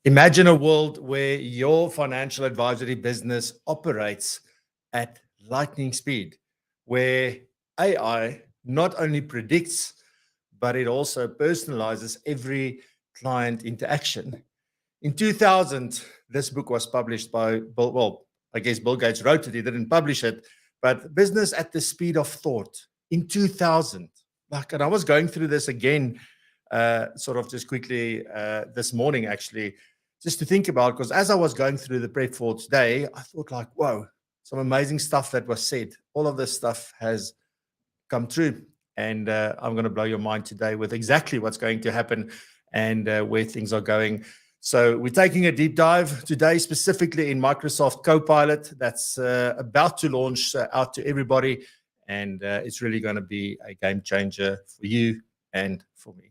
Imagine a world where your financial advisory business operates at lightning speed, where AI not only predicts, but it also personalizes every client interaction. In 2000, this book was published by Bill, well, I guess Bill Gates wrote it, he didn't publish it, but Business at the Speed of Thought in 2000. And I was going through this again, sort of just quickly this morning, actually, just to think about, because as I was going through the prep for today, I thought like, whoa, some amazing stuff that was said. All of this stuff has come true. And I'm going to blow your mind today with exactly what's going to happen and where things are going. So we're taking a deep dive today, specifically in Microsoft Copilot. That's about to launch out to everybody. And it's really going to be a game changer for you and for me.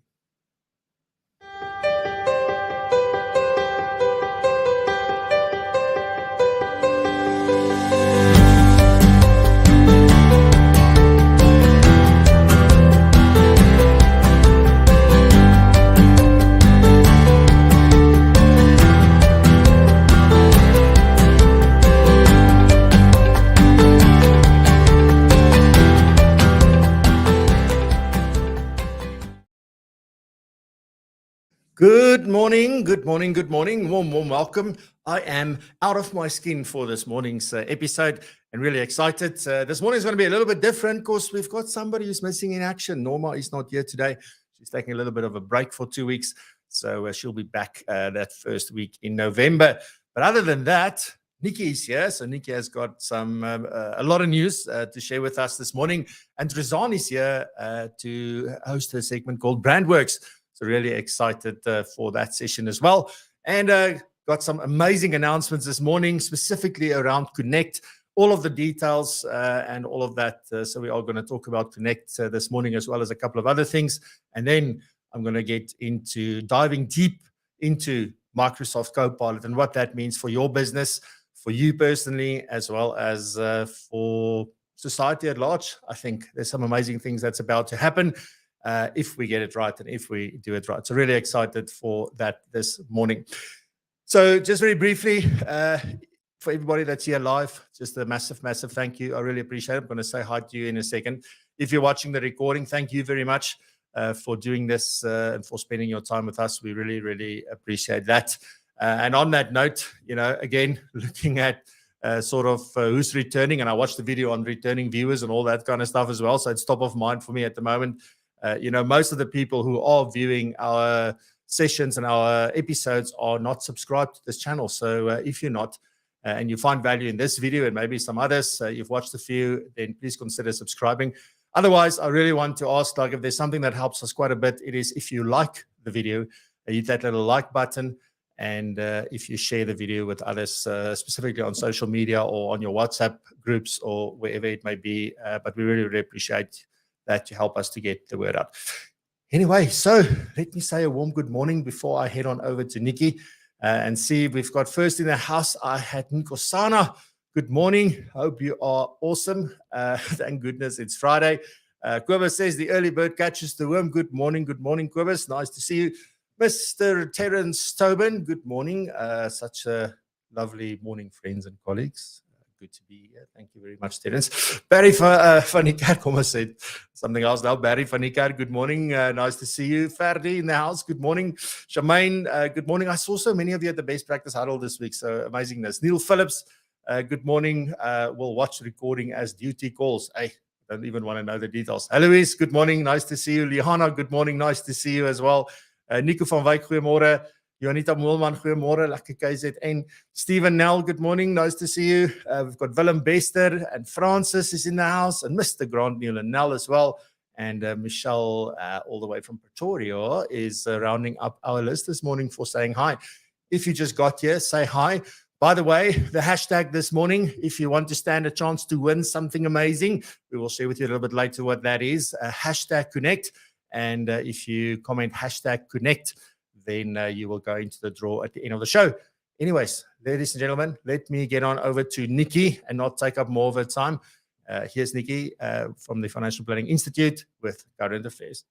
Good morning, good morning, good morning. Warm welcome. I am out of my skin for this morning's episode and really excited. This morning is going to be a little bit different because we've got somebody who's missing in action. Norma is not here today. She's taking a little bit of a break for 2 weeks. So she'll be back that first week in November. But other than that, Nikki is here. So Nikki has got a lot of news to share with us this morning. And Rizanne is here to host a segment called Brandworks. So really excited for that session as well. And got some amazing announcements this morning, specifically around Connect, all of the details and all of that. So we are going to talk about Connect this morning, as well as a couple of other things. And then I'm going to get into diving deep into Microsoft Copilot and what that means for your business, for you personally, as well as for society at large. I think there's some amazing things that's about to happen. If we get it right and if we do it right. So really excited for that this morning. So just very briefly, for everybody that's here live, just a massive, massive thank you. I really appreciate it. I'm going to say hi to you in a second. If you're watching the recording, thank you very much for doing this and for spending your time with us. We really, really appreciate that. And on that note, again, looking at sort of who's returning, and I watched the video on returning viewers and all that kind of stuff as well. So it's top of mind for me at the moment. Most of the people who are viewing our sessions and our episodes are not subscribed to this channel. So if you're not and you find value in this video and maybe some others, you've watched a few, then please consider subscribing. Otherwise, I really want to ask, if there's something that helps us quite a bit, it is if you like the video, hit that little like button. And if you share the video with others, specifically on social media or on your WhatsApp groups or wherever it may be. But we really, really appreciate that to help us to get the word out. Anyway, so let me say a warm good morning before I head on over to Nikki and see. We've got first in the house, I had Nkosana. Good morning. Hope you are awesome. Thank goodness it's Friday. Kobus says the early bird catches the worm. Good morning, Kobus. Nice to see you. Mr. Terence Tobin, good morning. Such a lovely morning, friends and colleagues. Good to be here. Thank you very much, Terence. Barry van die Kerk almost said something else now. Barry van die Kerk, good morning. Nice to see you. Ferdi in the house, good morning. Shamaine, good morning. I saw so many of you at the Best Practice Huddle this week, so amazingness. Neil Phillips, good morning. We'll watch recording as duty calls. I don't even want to know the details. Eloise, good morning. Nice to see you. Liana, good morning. Nice to see you as well. Nico van Wyk, goeiemôre. Janita Moelman, goeiemôre, lekker KZN. Stephen Nell, good morning, nice to see you. We've got Willem Bester and Francis is in the house, and Mr. Grant Neil and Nell as well. And Michelle, all the way from Pretoria, is rounding up our list this morning for saying hi. If you just got here, say hi. By the way, the hashtag this morning, if you want to stand a chance to win something amazing, we will share with you a little bit later what that is. Hashtag Connect. And if you comment hashtag Connect, then you will go into the draw at the end of the show. Anyways, ladies and gentlemen, let me get on over to Nikki and not take up more of her time. Here's Nikki from the Financial Planning Institute with Current Affairs.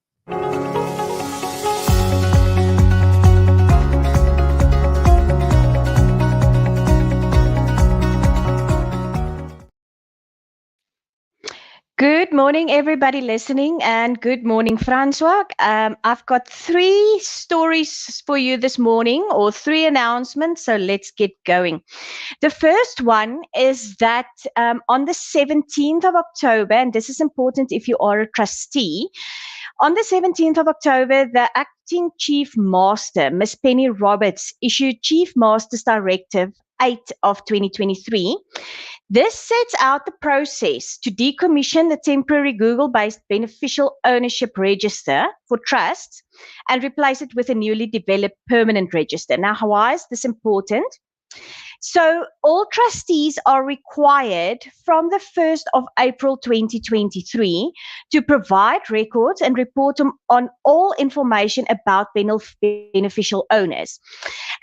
Good morning, everybody listening, and good morning, Francois. I've got 3 stories for you this morning, or 3 announcements, so let's get going. The first one is that on the 17th of October, and this is important if you are a trustee, on the 17th of October, the acting chief master, Ms. Penny Roberts, issued Chief Master's Directive 8 of 2023. This sets out the process to decommission the temporary Google-based beneficial ownership register for trusts and replace it with a newly developed permanent register. Now, why is this important? So all trustees are required from the 1st of April 2023 to provide records and report on all information about beneficial owners.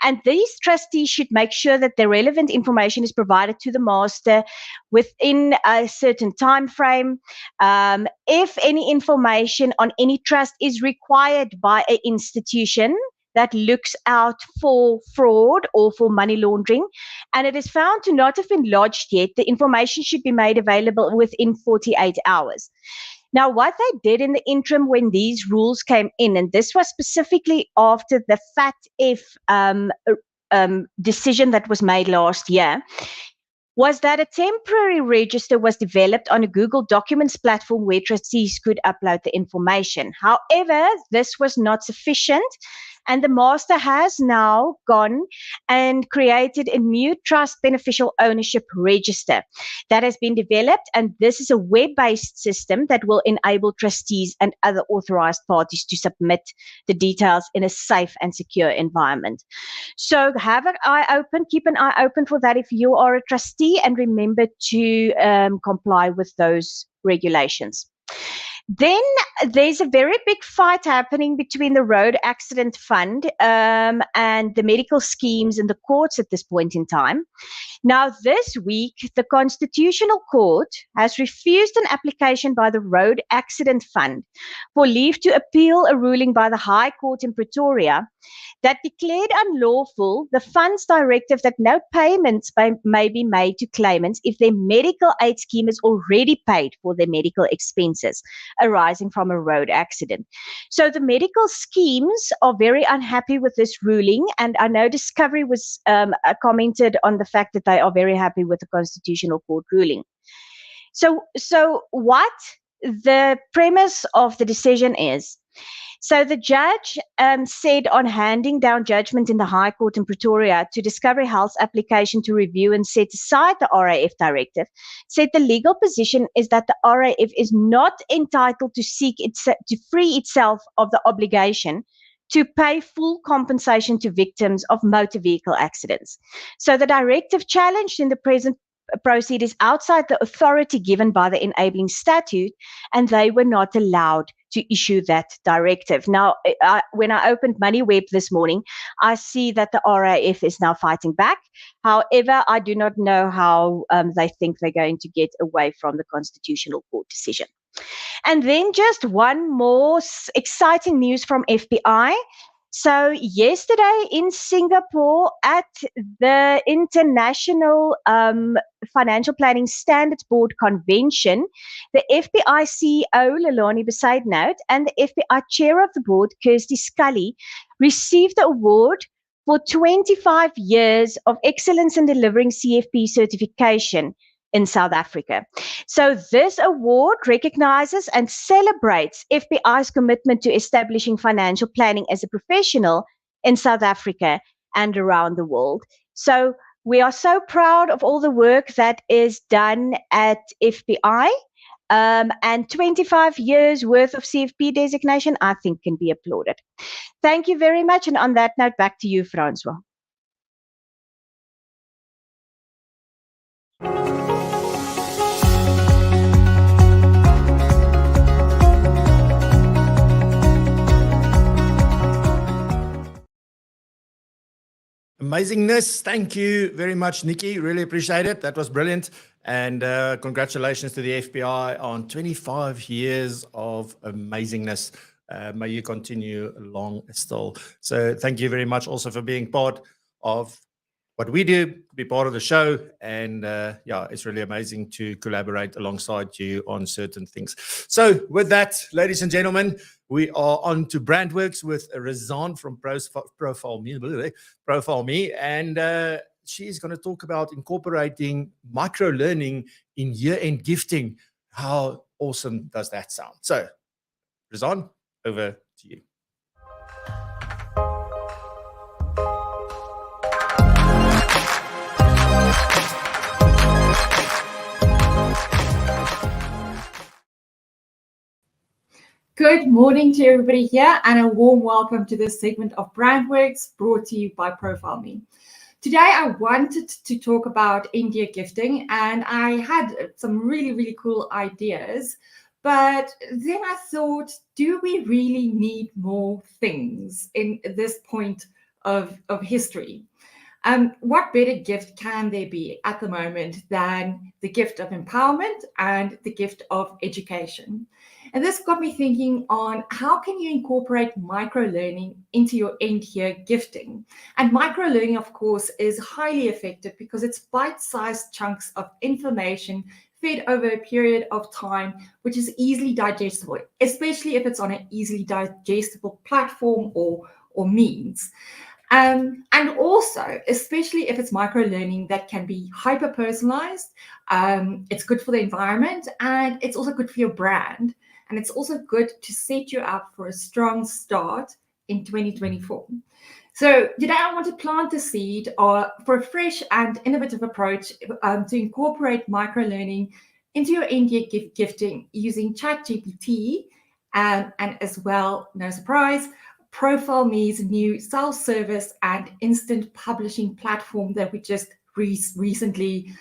And these trustees should make sure that the relevant information is provided to the master within a certain time frame. If any information on any trust is required by an institution that looks out for fraud or for money laundering, and it is found to not have been lodged yet, the information should be made available within 48 hours. Now, what they did in the interim when these rules came in, and this was specifically after the FATF decision that was made last year, was that a temporary register was developed on a Google Documents platform where trustees could upload the information. However, this was not sufficient, and the master has now gone and created a new trust beneficial ownership register that has been developed, and this is a web-based system that will enable trustees and other authorized parties to submit the details in a safe and secure environment. So have an eye open, keep an eye open for that if you are a trustee, and remember to comply with those regulations. Then there's a very big fight happening between the Road Accident Fund and the medical schemes in the courts at this point in time. Now, this week, the Constitutional Court has refused an application by the Road Accident Fund for leave to appeal a ruling by the High Court in Pretoria that declared unlawful the fund's directive that no payments may be made to claimants if their medical aid scheme is already paid for their medical expenses arising from a road accident. So the medical schemes are very unhappy with this ruling, and I know Discovery was commented on the fact that they are very happy with the Constitutional Court ruling. So what the premise of the decision is, so the judge said on handing down judgment in the High Court in Pretoria to Discovery Health's application to review and set aside the RAF directive, said the legal position is that the RAF is not entitled to to free itself of the obligation to pay full compensation to victims of motor vehicle accidents. So the directive challenged in the present proceed is outside the authority given by the enabling statute, and they were not allowed to issue that directive. Now, when I opened MoneyWeb this morning, I see that the RAF is now fighting back. However, I do not know how they think they're going to get away from the Constitutional Court decision. And then just one more exciting news from FBI. So yesterday in Singapore at the International Financial Planning Standards Board Convention, the FBI CEO, Leilani Besaidnout, and the FBI Chair of the Board, Kirsty Scully, received the award for 25 years of excellence in delivering CFP certification in South Africa. So this award recognizes and celebrates FBI's commitment to establishing financial planning as a professional in South Africa and around the world. So we are so proud of all the work that is done at FBI, and 25 years worth of CFP designation, I think, can be applauded. Thank you very much. And on that note, back to you, Francois. Amazingness. Thank you very much, Nikki. Really appreciate it. That was brilliant. And congratulations to the FBI on 25 years of amazingness. May you continue long still. So thank you very much also for being part of what we do, be part of the show. And yeah, it's really amazing to collaborate alongside you on certain things. So with that, ladies and gentlemen, we are on to Brandworks with Rizanne from ProfileMe. And she's going to talk about incorporating micro-learning in year-end gifting. How awesome does that sound? So, Rizanne, over to you. Good morning to everybody here, and a warm welcome to this segment of Brandworks brought to you by ProfileMe. Today, I wanted to talk about end-year gifting, and I had some really cool ideas. But then I thought, do we really need more things in this point of history? What better gift can there be at the moment than the gift of empowerment and the gift of education? And this got me thinking on how can you incorporate micro-learning into your end-year gifting? And micro-learning, of course, is highly effective because it's bite-sized chunks of information fed over a period of time, which is easily digestible, especially if it's on an easily digestible platform or means. And also, especially if it's micro-learning that can be hyper-personalized, it's good for the environment, and it's also good for your brand. And it's also good to set you up for a strong start in 2024. So today I want to plant the seed for a fresh and innovative approach to incorporate micro-learning into your end-year gifting using ChatGPT and as well, no surprise, ProfileMe's new self-service and instant publishing platform that we just recently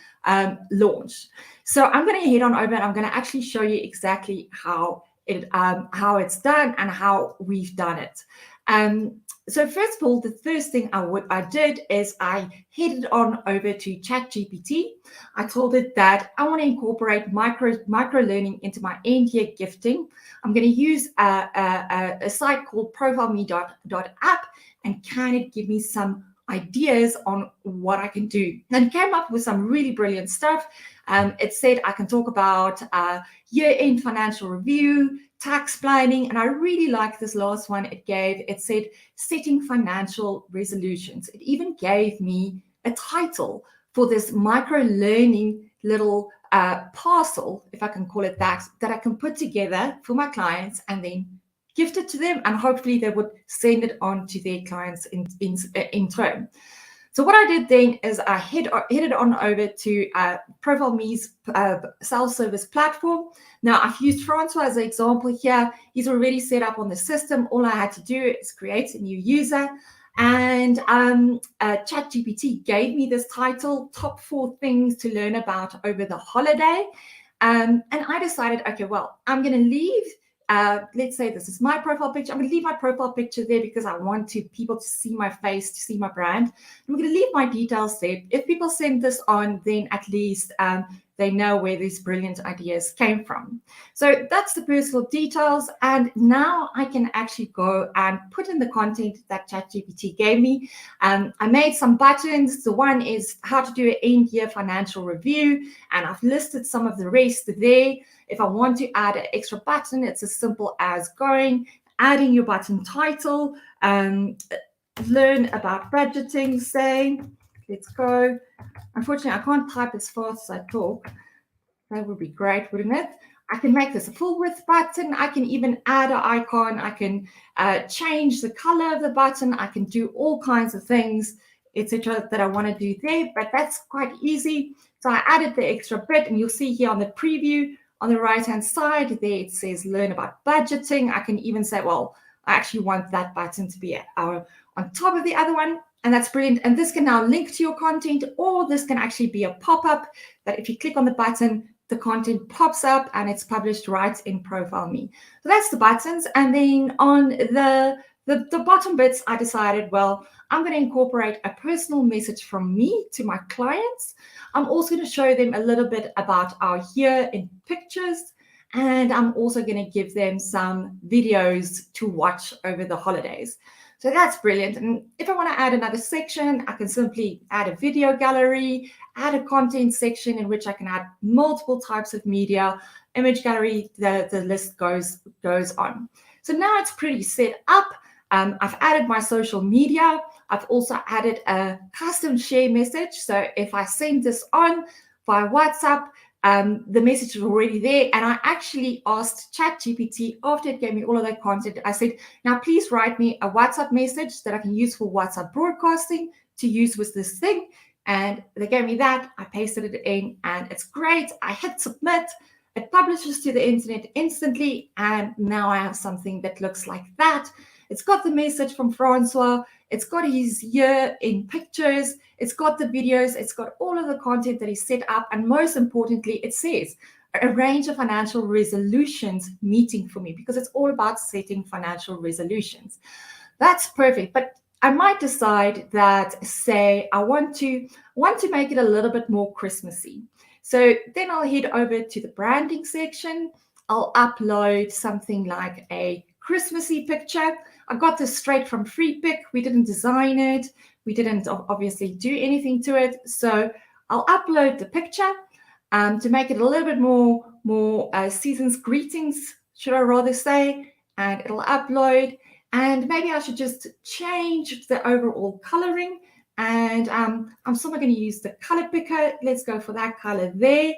launched. So I'm going to head on over and I'm going to actually show you exactly how it's done and how we've done it. So first of all, the first thing I did is I headed on over to ChatGPT. I told it that I want to incorporate micro learning into my end-year gifting. I'm going to use a site called ProfileMe.app, and can it give me some ideas on what I can do? And it came up with some really brilliant stuff. It said I can talk about year-end financial review, tax planning, and I really like this last one. It said setting financial resolutions. It even gave me a title for this micro-learning little parcel, if I can call it that I can put together for my clients and then gift it to them, and hopefully they would send it on to their clients in turn. So what I did then is I headed on over to ProfileMe's self-service platform. Now, I've used Francois as an example here. He's already set up on the system. All I had to do is create a new user. And ChatGPT gave me this title, Top 4 Things to Learn About Over the Holiday. And I decided, okay, well, I'm going to leave. Let's say this is my profile picture. I'm going to leave my profile picture there because I want people to see my face, to see my brand. I'm going to leave my details there. If people send this on, then at least they know where these brilliant ideas came from. So that's the personal details. And now I can actually go and put in the content that ChatGPT gave me. I made some buttons. The one is how to do an end-year financial review. And I've listed some of the rest there. If I want to add an extra button, it's as simple as adding your button title, learn about budgeting, say, let's go. Unfortunately, I can't type as fast as I talk. That would be great, wouldn't it? I can make this a full width button. I can even add an icon. I can change the color of the button. I can do all kinds of things, etc., that I want to do there, but that's quite easy. So I added the extra bit, and you'll see here on the preview, on the right-hand side, there it says learn about budgeting. I can even say, well, I actually want that button to be on top of the other one. And that's brilliant. And this can now link to your content, or this can actually be a pop-up that if you click on the button, the content pops up and it's published right in ProfileMe. So that's the buttons. And then on the bottom bits, I decided, well, I'm going to incorporate a personal message from me to my clients. I'm also going to show them a little bit about our year in pictures. And I'm also going to give them some videos to watch over the holidays. So that's brilliant. And if I want to add another section, I can simply add a video gallery, add a content section in which I can add multiple types of media, image gallery, the list goes on. So now it's pretty set up. I've added my social media. I've also added a custom share message. So if I send this on via WhatsApp, the message is already there. And I actually asked ChatGPT after it gave me all of that content. I said, now please write me a WhatsApp message that I can use for WhatsApp broadcasting to use with this thing. And they gave me that. I pasted it in and it's great. I hit submit. It publishes to the internet instantly. And now I have something that looks like that. It's got the message from Francois. It's got his year in pictures. It's got the videos. It's got all of the content that he set up. And most importantly, it says a range of financial resolutions meeting for me, because it's all about setting financial resolutions. That's perfect. But I might decide that, say, I want to make it a little bit more Christmassy. So then I'll head over to the branding section. I'll upload something like a Christmassy picture. I got this straight from FreePic. We didn't design it. We didn't obviously do anything to it. So I'll upload the picture to make it a little bit more season's greetings, should I rather say, and it'll upload. And maybe I should just change the overall coloring. And I'm still going to use the color picker. Let's go for that color there.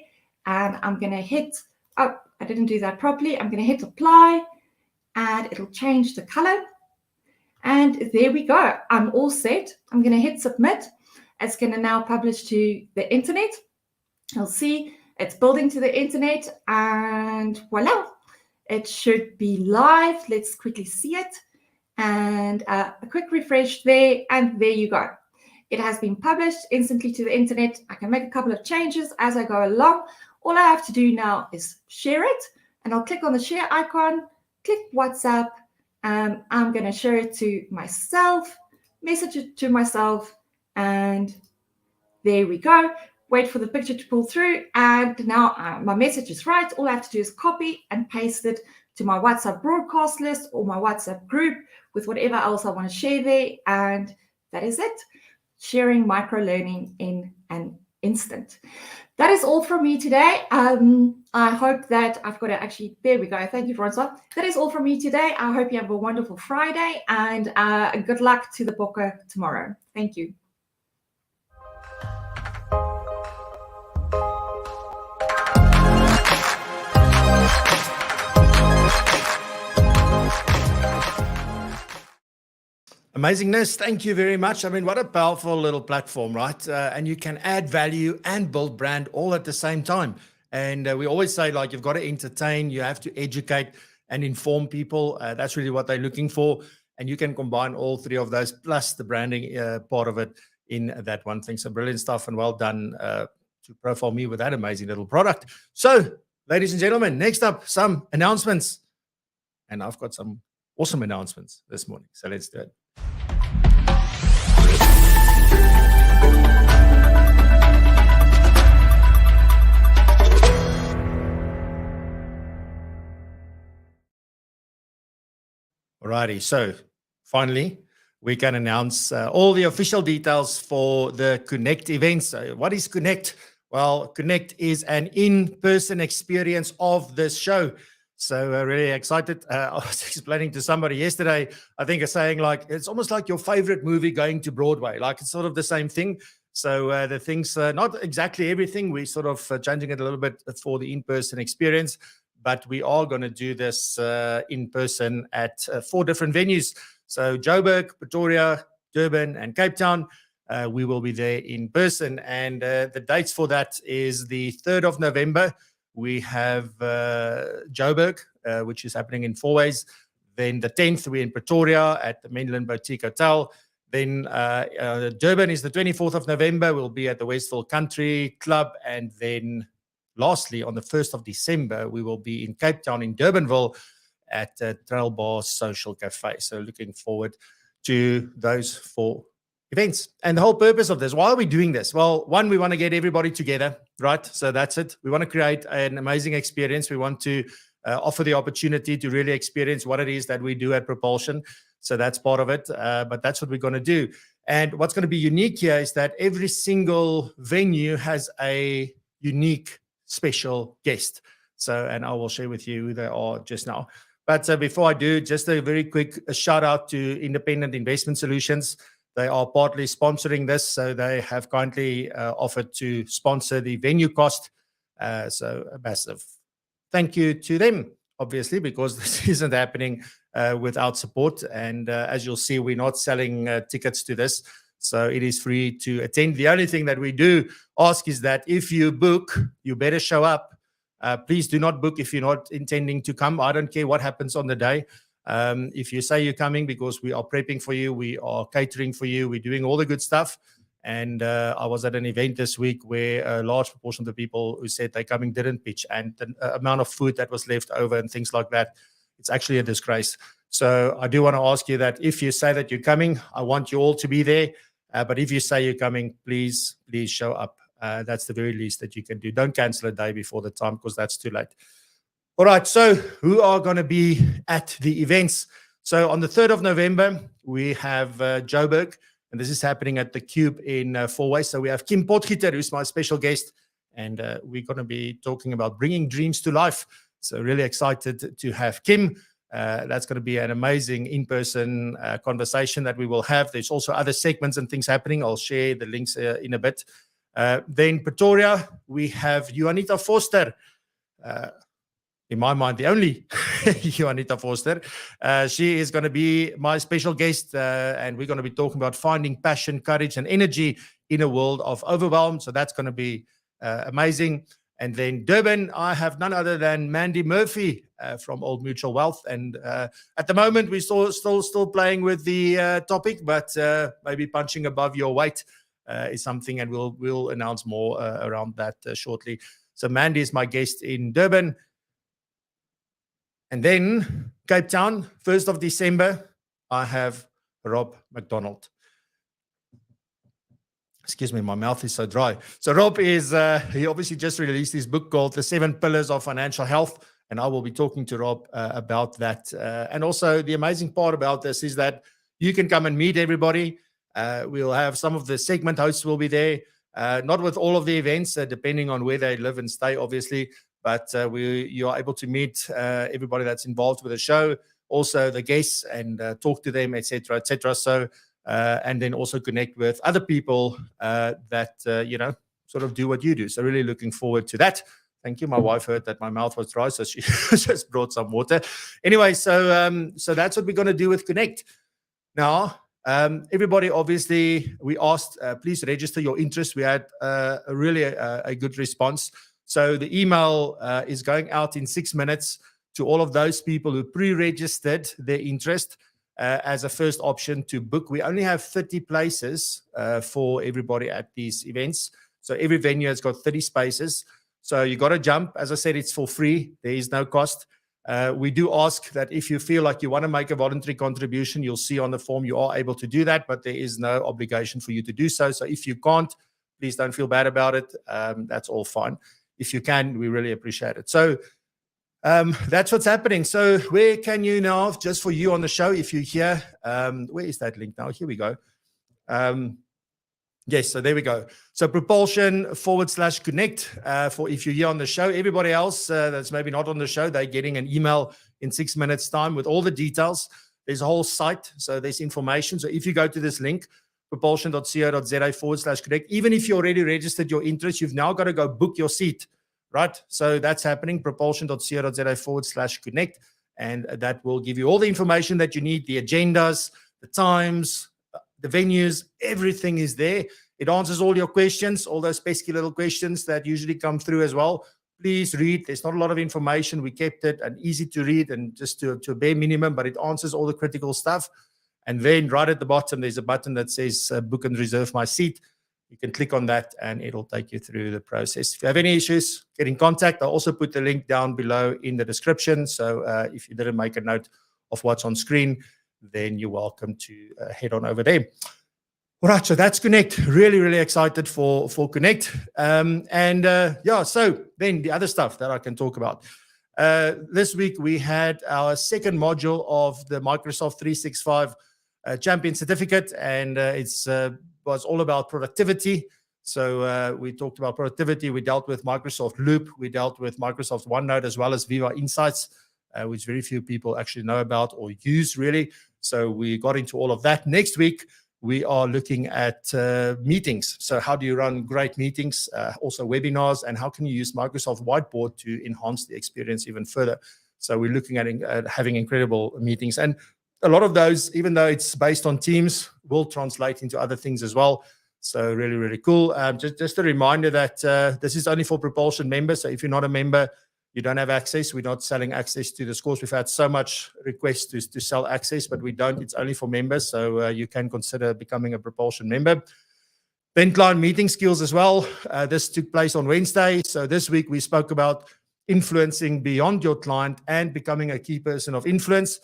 And I'm going to hit, oh, I didn't do that properly. I'm going to hit apply and it'll change the color. And there we go. I'm all set. I'm going to hit submit. It's going to now publish to the internet. You'll see it's building to the internet and voila, it should be live. Let's quickly see it. And a quick refresh there. And there you go. It has been published instantly to the internet. I can make a couple of changes as I go along. All I have to do now is share it. And I'll click on the share icon, click WhatsApp. I'm going to share it to myself, message it to myself, and there we go. Wait for the picture to pull through, and now my message is right. All I have to do is copy and paste it to my WhatsApp broadcast list or my WhatsApp group with whatever else I want to share there, and that is it. Sharing micro-learning in an instant. That is all from me today. I hope that I've got to actually, there we go. Thank you, Francois. That is all from me today. I hope you have a wonderful Friday and good luck to the bokker tomorrow. Thank you. Amazingness, thank you very much. I mean, what a powerful little platform, right? And you can add value and build brand all at the same time. And we always say, like, you've got to entertain, you have to educate and inform people. That's really what they're looking for. And you can combine all three of those plus the branding part of it in that one thing. So brilliant stuff and well done to ProfileMe with that amazing little product. So, ladies and gentlemen, next up, some announcements. And I've got some awesome announcements this morning. So let's do it. Alrighty, so finally, we can announce all the official details for the Connect events. So what is Connect? Well, Connect is an in-person experience of this show. So really excited. I was explaining to somebody yesterday, I think saying like, it's almost like your favorite movie going to Broadway. Like it's sort of the same thing. So the things, not exactly everything. We're sort of changing it a little bit for the in-person experience. But we are going to do this in person at 4 different venues. So Joburg, Pretoria, Durban, and Cape Town. We will be there in person. And the dates for that is the 3rd of November. We have Joburg, which is happening in 4 ways. Then the 10th, we're in Pretoria at the Mainland Boutique Hotel. Then Durban is the 24th of November. We'll be at the Westville Country Club. And then lastly, on the 1st of December, we will be in Cape Town in Durbanville at Trail Bar Social Cafe. So looking forward to those 4 events. And the whole purpose of this, why are we doing this? Well, one, we want to get everybody together, right? So that's it. We want to create an amazing experience. We want to offer the opportunity to really experience what it is that we do at PROpulsion. So that's part of it. But that's what we're going to do. And what's going to be unique here is that every single venue has a unique special guest. So, and I will share with you who they are just now. But before I do, just a very quick shout out to Independent Investment Solutions. They are partly sponsoring this, so they have kindly offered to sponsor the venue cost. So a massive thank you to them, obviously, because this isn't happening without support. And as you'll see, we're not selling tickets to this, so it is free to attend. The only thing that we do ask is that if you book, you better show up. Please do not book if you're not intending to come. I don't care what happens on the day. If you say you're coming, because we are prepping for you, we are catering for you, we're doing all the good stuff. And I was at an event this week where a large proportion of the people who said they're coming didn't pitch, and the amount of food that was left over and things like that, it's actually a disgrace. So I do want to ask you that if you say that you're coming, I want you all to be there. But if you say you're coming, please show up. That's the very least that you can do. Don't cancel a day before the time, because that's too late. All right, so who are going to be at the events? So on the 3rd of November, we have Joburg, and this is happening at the Cube in Fourways. So we have Kim Potgieter, who's my special guest, and we're going to be talking about bringing dreams to life. So really excited to have Kim. That's going to be an amazing in-person conversation that we will have. There's also other segments and things happening. I'll share the links in a bit. Then Pretoria, we have Juanita Foster. In my mind, the only Juanita Foster. She is going to be my special guest, and we're going to be talking about finding passion, courage, and energy in a world of overwhelm. So that's going to be amazing. And then Durban, I have none other than Mandy Murphy from Old Mutual Wealth. And at the moment, we're still playing with the topic, but maybe punching above your weight is something, and we'll announce more around that shortly. So Mandy is my guest in Durban. And then Cape Town, 1st of December, I have Rob McDonald. Excuse me, my mouth is so dry. So Rob is, he obviously just released his book called The 7 Pillars of Financial Health. And I will be talking to Rob about that. And also the amazing part about this is that you can come and meet everybody. We'll have some of the segment hosts will be there. Not with all of the events, depending on where they live and stay, obviously. But you are able to meet everybody that's involved with the show, also the guests, and talk to them, etc., etc. So, and then also connect with other people that sort of do what you do. So, really looking forward to that. Thank you. My wife heard that my mouth was dry, so she just brought some water. Anyway, so that's what we're going to do with Connect. Now, everybody, obviously, we asked, please register your interest. We had a good response. So the email is going out in 6 minutes to all of those people who pre-registered their interest as a first option to book. We only have 30 places for everybody at these events. So every venue has got 30 spaces. So you got to jump. As I said, it's for free. There is no cost. We do ask that if you feel like you want to make a voluntary contribution, you'll see on the form you are able to do that, but there is no obligation for you to do so. So if you can't, please don't feel bad about it. That's all fine. If you can, we really appreciate it. So that's what's happening. So where can you now, just for you on the show, if you're here, where is that link now? Here we go. Yes, so there we go. So PROpulsion/connect for if you're here on the show. Everybody else that's maybe not on the show, they're getting an email in 6 minutes' time with all the details. There's a whole site, so there's information. So if you go to this link, propulsion.co.za/connect. Even if you already registered your interest, you've now got to go book your seat, right? So that's happening, propulsion.co.za/connect. And that will give you all the information that you need, the agendas, the times, the venues, everything is there. It answers all your questions, all those pesky little questions that usually come through as well. Please read. There's not a lot of information. We kept it and easy to read and just to a bare minimum, but it answers all the critical stuff. And then right at the bottom, there's a button that says book and reserve my seat. You can click on that and it'll take you through the process. If you have any issues, get in contact. I'll also put the link down below in the description. So if you didn't make a note of what's on screen, then you're welcome to head on over there. All right, so that's Connect. Really, really excited for Connect. So then the other stuff that I can talk about. This week we had our second module of the Microsoft 365 Champion Certificate, and it's was all about productivity. So we talked about productivity. We dealt with Microsoft Loop. We dealt with Microsoft OneNote as well as Viva Insights, which very few people actually know about or use really. So we got into all of that. Next week, we are looking at meetings. So how do you run great meetings, also webinars, and how can you use Microsoft Whiteboard to enhance the experience even further? So we're looking at having incredible meetings. And a lot of those, even though it's based on Teams, will translate into other things as well. So really, really cool. Just a reminder that this is only for PROpulsion members. So if you're not a member, you don't have access. We're not selling access to this course. We've had so much requests to sell access, but we don't. It's only for members. So you can consider becoming a PROpulsion member. Then client meeting skills as well. This took place on Wednesday. So this week we spoke about influencing beyond your client and becoming a key person of influence,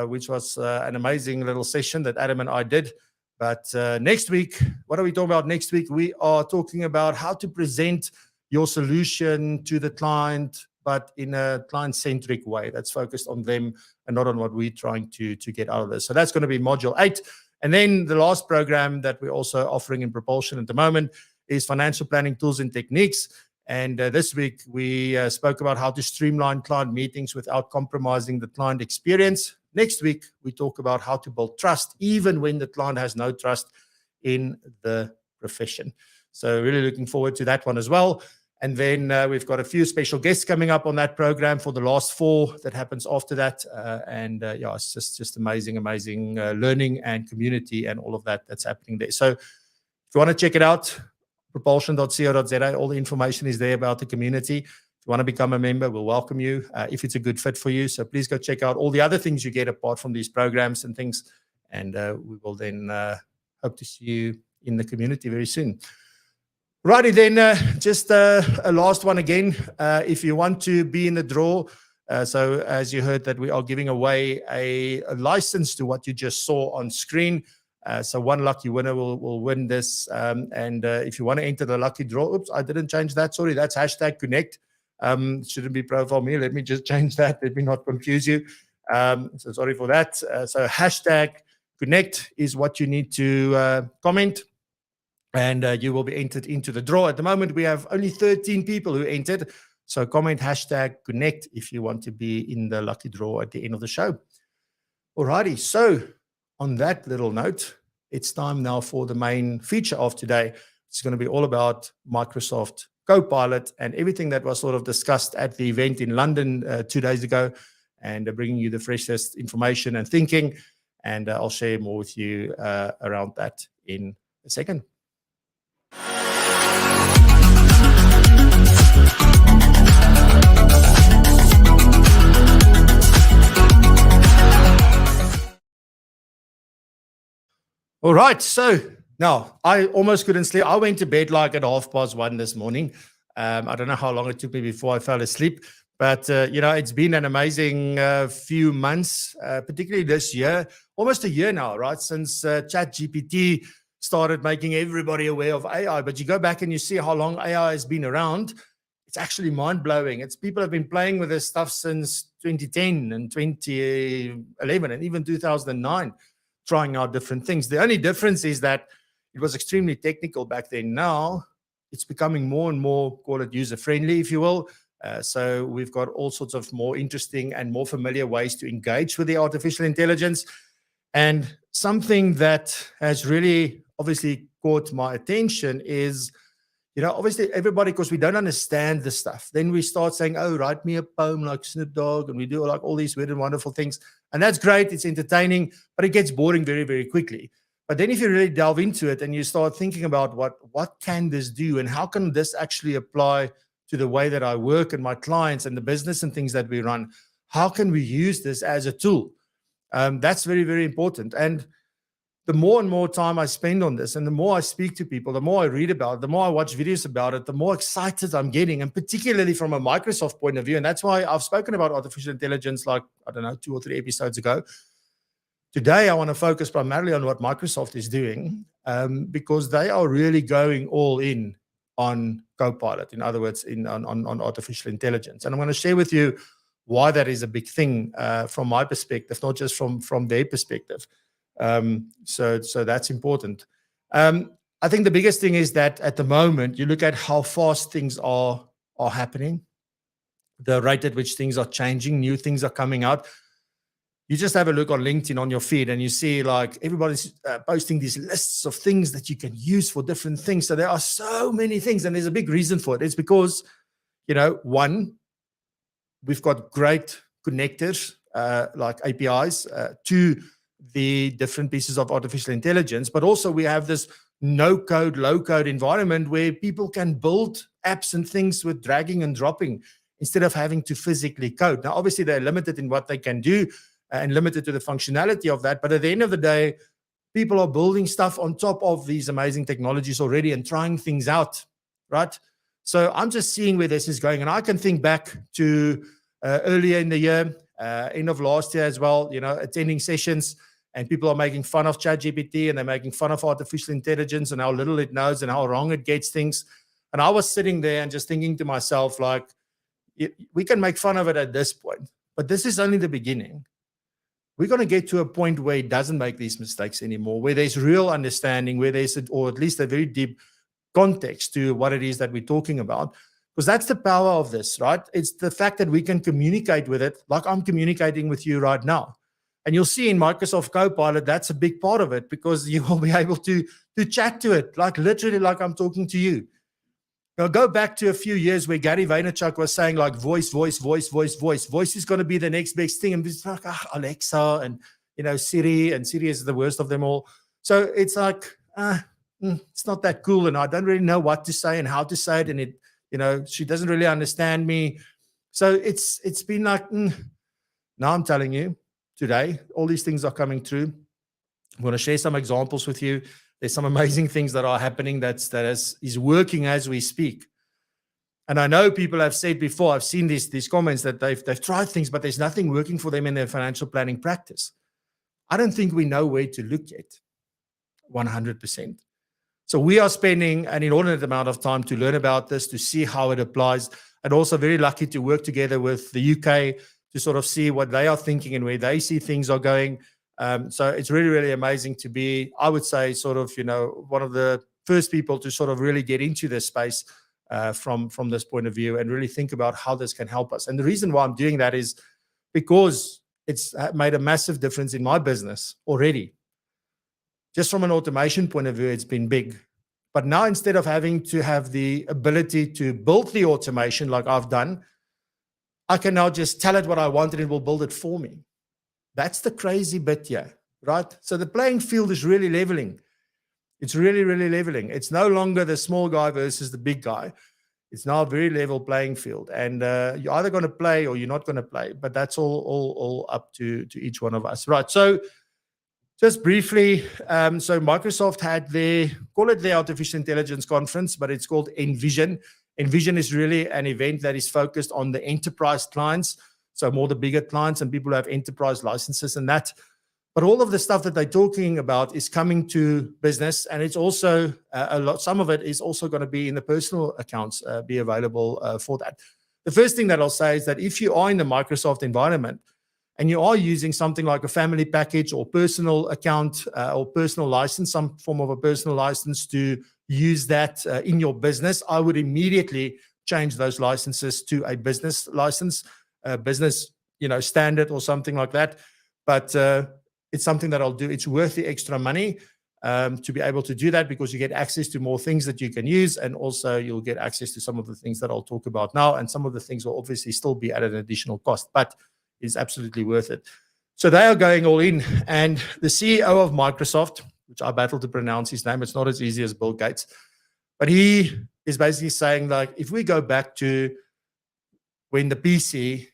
which was an amazing little session that Adam and I did. But next week, what are we talking about next week? We are talking about how to present your solution to the client, but in a client-centric way that's focused on them and not on what we're trying to get out of this. So that's going to be module 8. And then the last program that we're also offering in PROpulsion at the moment is financial planning tools and techniques. And this week we spoke about how to streamline client meetings without compromising the client experience. Next week, we talk about how to build trust even when the client has no trust in the profession. So really looking forward to that one as well. And then we've got a few special guests coming up on that program for the last 4 that happens after that. Yeah, it's just amazing learning and community and all of that that's happening there. So if you want to check it out, propulsion.co.za, all the information is there about the community. If you want to become a member, we'll welcome you if it's a good fit for you. So please go check out all the other things you get apart from these programs and things. And we will then hope to see you in the community very soon. Righty then, just a last one again. If you want to be in the draw, so as you heard that we are giving away a license to what you just saw on screen. So one lucky winner will win this. And if you want to enter the lucky draw, oops, I didn't change that. Sorry, that's #connect. It shouldn't be ProfileMe. Let me just change that. Let me not confuse you. So sorry for that. So #connect is what you need to comment. And you will be entered into the draw. At the moment, we have only 13 people who entered. So comment #connect if you want to be in the lucky draw at the end of the show. Alrighty, so on that little note, it's time now for the main feature of today. It's going to be all about Microsoft Copilot and everything that was sort of discussed at the event in London 2 days ago, and bringing you the freshest information and thinking. And I'll share more with you around that in a second. All right, so now I almost couldn't sleep. I went to bed like at 1:30 this morning. I don't know how long it took me before I fell asleep, but you know, it's been an amazing few months, particularly this year, almost a year now, right, since ChatGPT started making everybody aware of AI. But you go back and you see how long AI has been around. It's actually mind-blowing. It's people have been playing with this stuff since 2010 and 2011 and even 2009, trying out different things. The only difference is that it was extremely technical back then. Now it's becoming more and more, call it user-friendly, if you will. So we've got all sorts of more interesting and more familiar ways to engage with the artificial intelligence. And something that has really obviously caught my attention is, you know, obviously everybody, because we don't understand this stuff, then we start saying, oh, write me a poem like Snoop Dogg, and we do like all these weird and wonderful things. And that's great. It's entertaining, but it gets boring very, very quickly. But then if you really delve into it and you start thinking about what can this do and how can this actually apply to the way that I work and my clients and the business and things that we run, how can we use this as a tool? That's very, very important. And the more and more time I spend on this, and the more I speak to people, the more I read about it, the more I watch videos about it, the more excited I'm getting, and particularly from a Microsoft point of view. And that's why I've spoken about artificial intelligence like, I don't know, 2 or 3 episodes ago. Today, I want to focus primarily on what Microsoft is doing, because they are really going all in on Copilot, in other words, on artificial intelligence. And I'm going to share with you why that is a big thing from my perspective, not just from their perspective. So that's important. I think the biggest thing is that at the moment, you look at how fast things are happening, the rate at which things are changing, new things are coming out. You just have a look on LinkedIn on your feed and you see like everybody's posting these lists of things that you can use for different things. So there are so many things, and there's a big reason for it. It's because, one, we've got great connectors like APIs to the different pieces of artificial intelligence, but also we have this no-code, low-code environment where people can build apps and things with dragging and dropping instead of having to physically code. Now, obviously, they're limited in what they can do and limited to the functionality of that, but at the end of the day, people are building stuff on top of these amazing technologies already and trying things out, right? So I'm just seeing where this is going, and I can think back to earlier in the year, end of last year as well, attending sessions, and people are making fun of ChatGPT and they're making fun of artificial intelligence and how little it knows and how wrong it gets things. And I was sitting there and just thinking to myself, like, we can make fun of it at this point, but this is only the beginning. We're going to get to a point where it doesn't make these mistakes anymore, where there's real understanding, where there's, or at least a very deep context to what it is that we're talking about. Because that's the power of this, right? It's the fact that we can communicate with it like I'm communicating with you right now. And you'll see in Microsoft Copilot, that's a big part of it, because you will be able to chat to it, like literally like I'm talking to you. Now, go back to a few years where Gary Vaynerchuk was saying like voice. Voice is going to be the next big thing. And it's like Alexa and, Siri, and Siri is the worst of them all. So it's like, it's not that cool. And I don't really know what to say and how to say it. And it, she doesn't really understand me. So it's been like, now I'm telling you, today, all these things are coming through. I'm going to share some examples with you. There's some amazing things that are happening that is working as we speak. And I know people have said before, I've seen these comments that they've tried things, but there's nothing working for them in their financial planning practice. I don't think we know where to look yet, 100%. So we are spending an inordinate amount of time to learn about this, to see how it applies, and also very lucky to work together with the UK to sort of see what they are thinking and where they see things are going. So it's really, really amazing to be, I would say, sort of, one of the first people to sort of really get into this space from this point of view and really think about how this can help us. And the reason why I'm doing that is because it's made a massive difference in my business already. Just from an automation point of view, it's been big. But now, instead of having to have the ability to build the automation like I've done, I can now just tell it what I want and it will build it for me. That's the crazy bit here, right? So the playing field is really leveling. It's really, really leveling. It's no longer the small guy versus the big guy. It's now a very level playing field. And you're either going to play or you're not going to play. But that's all up to each one of us. Right. So just briefly, so Microsoft had call it their artificial intelligence conference, but it's called Envision. Envision is really an event that is focused on the enterprise clients, so more the bigger clients and people who have enterprise licenses and that. But all of the stuff that they're talking about is coming to business, and it's also some of it is also going to be in the personal accounts, be available for that. The first thing that I'll say is that if you are in the Microsoft environment and you are using something like a family package or personal account or personal license, some form of a personal license to use that in your business, I would immediately change those licenses to a business license, business, standard or something like that. But it's something that I'll do. It's worth the extra money to be able to do that, because you get access to more things that you can use, and also you'll get access to some of the things that I'll talk about now, and some of the things will obviously still be at an additional cost, but it's absolutely worth it. So they are going all in, and the CEO of Microsoft, which I battle to pronounce his name, it's not as easy as Bill Gates, but he is basically saying, like, if we go back to when the PC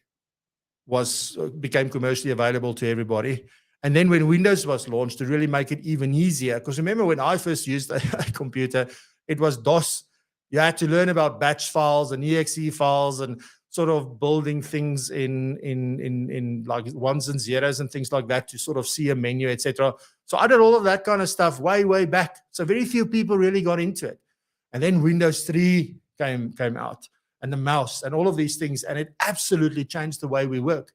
became commercially available to everybody, and then when Windows was launched to really make it even easier, because remember when I first used a computer, it was DOS. You had to learn about batch files and exe files and sort of building things in like ones and zeros and things like that to sort of see a menu, etc. So I did all of that kind of stuff way back. So very few people really got into it. And then Windows 3 came out. and the mouse and all of these things. And it absolutely changed the way we work.